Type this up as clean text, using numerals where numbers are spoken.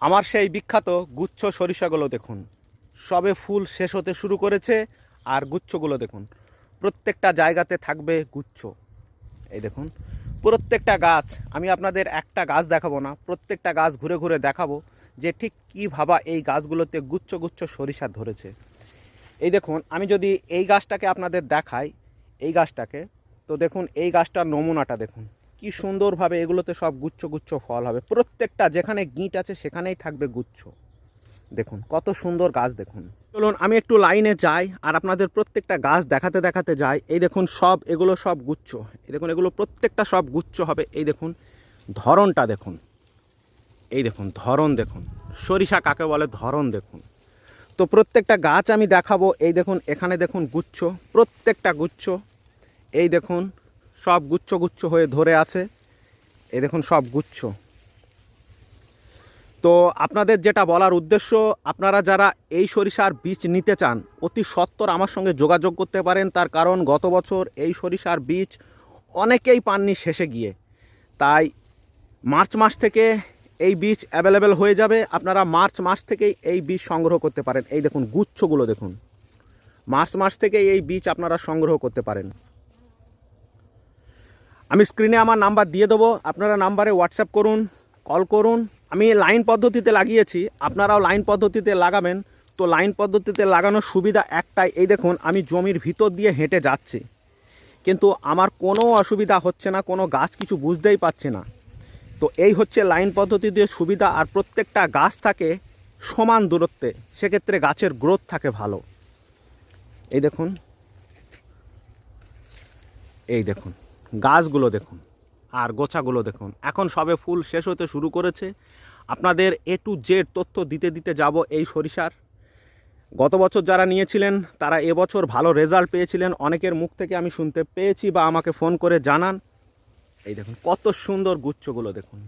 আমার সেই বিখ্যাত গুচ্ছ সরিষাগুলো দেখুন, সবে ফুল শেষ হতে শুরু করেছে। আর গুচ্ছগুলো দেখুন, প্রত্যেকটা জায়গাতে থাকবে গুচ্ছ। এই দেখুন প্রত্যেকটা গাছ, আমি আপনাদের একটা গাছ দেখাবো না, প্রত্যেকটা গাছ ঘুরে ঘুরে দেখাবো যে ঠিক কীভাবে এই গাছগুলোতে গুচ্ছ গুচ্ছ সরিষা ধরেছে। এই দেখুন, আমি যদি এই গাছটাকে আপনাদের দেখাই, এই গাছটাকে, তো দেখুন এই গাছটার নমুনাটা দেখুন কি সুন্দরভাবে এগুলোতে সব গুচ্ছ গুচ্ছ ফল হবে। প্রত্যেকটা যেখানে গিঁট আছে সেখানেই থাকবে গুচ্ছ। দেখুন কত সুন্দর গাছ। দেখুন চলুন আমি একটু লাইনে যাই আর আপনাদের প্রত্যেকটা গাছ দেখাতে দেখাতে যাই। এই দেখুন সব এগুলো সব গুচ্ছ। এই দেখুন এগুলো প্রত্যেকটা সব গুচ্ছ হবে। এই দেখুন ধরনটা দেখুন, এই দেখুন ধরন দেখুন, সরিষা কাকে বলে ধরন দেখুন। তো প্রত্যেকটা গাছ আমি দেখাবো। এই দেখুন এখানে দেখুন গুচ্ছ, প্রত্যেকটা গুচ্ছ। এই দেখুন সব গুচ্ছ গুচ্ছ হয়ে ধরে আছে। এই দেখুন সব গুচ্ছ। তো আপনাদের যেটা বলার উদ্দেশ্য, আপনারা যারা এই সরিষার বীজ নিতে চান অতি সত্বর আমার সঙ্গে যোগাযোগ করতে পারেন। তার কারণ গত বছর এই সরিষার বীজ অনেকেই পাননি শেষে গিয়ে, তাই মার্চ মাস থেকে এই বীজ অ্যাভেলেবেল হয়ে যাবে। আপনারা মার্চ মাস থেকেই এই বীজ সংগ্রহ করতে পারেন। এই দেখুন গুচ্ছগুলো দেখুন, মার্চ মাস থেকেই এই বীজ আপনারা সংগ্রহ করতে পারেন। আমি স্ক্রিনে আমার নাম্বার দিয়ে দেবো, আপনারা নাম্বারে হোয়াটসঅ্যাপ করুন, কল করুন। আমি লাইন পদ্ধতিতে লাগিয়েছি, আপনারাও লাইন পদ্ধতিতে লাগাবেন। তো লাইন পদ্ধতিতে লাগানোর সুবিধা একটাই, এই দেখুন আমি জমির ভিতর দিয়ে হেঁটে যাচ্ছি, কিন্তু আমার কোনো অসুবিধা হচ্ছে না, কোনো গাছ কিছু বুঝতেই পারছে না। তো এই হচ্ছে লাইন পদ্ধতি দিয়ে সুবিধা। আর প্রত্যেকটা গাছ থাকে সমান দূরত্বে, সেক্ষেত্রে গাছের গ্রোথ থাকে ভালো। এই দেখুন, এই দেখুন গাছগুলো দেখুন আর গোছাগুলো দেখুন, এখন সবে ফুল শেষ হতে শুরু করেছে। আপনাদের A to Z তথ্য দিতে দিতে যাব এই সরিষার। গত বছর যারা নিয়েছিলেন তারা এবছর ভালো রেজাল্ট পেয়েছিলেন, অনেকের মুখ থেকে আমি শুনতে পেয়েছি বা আমাকে ফোন করে জানান। এই দেখুন কত সুন্দর গুচ্ছগুলো দেখুন।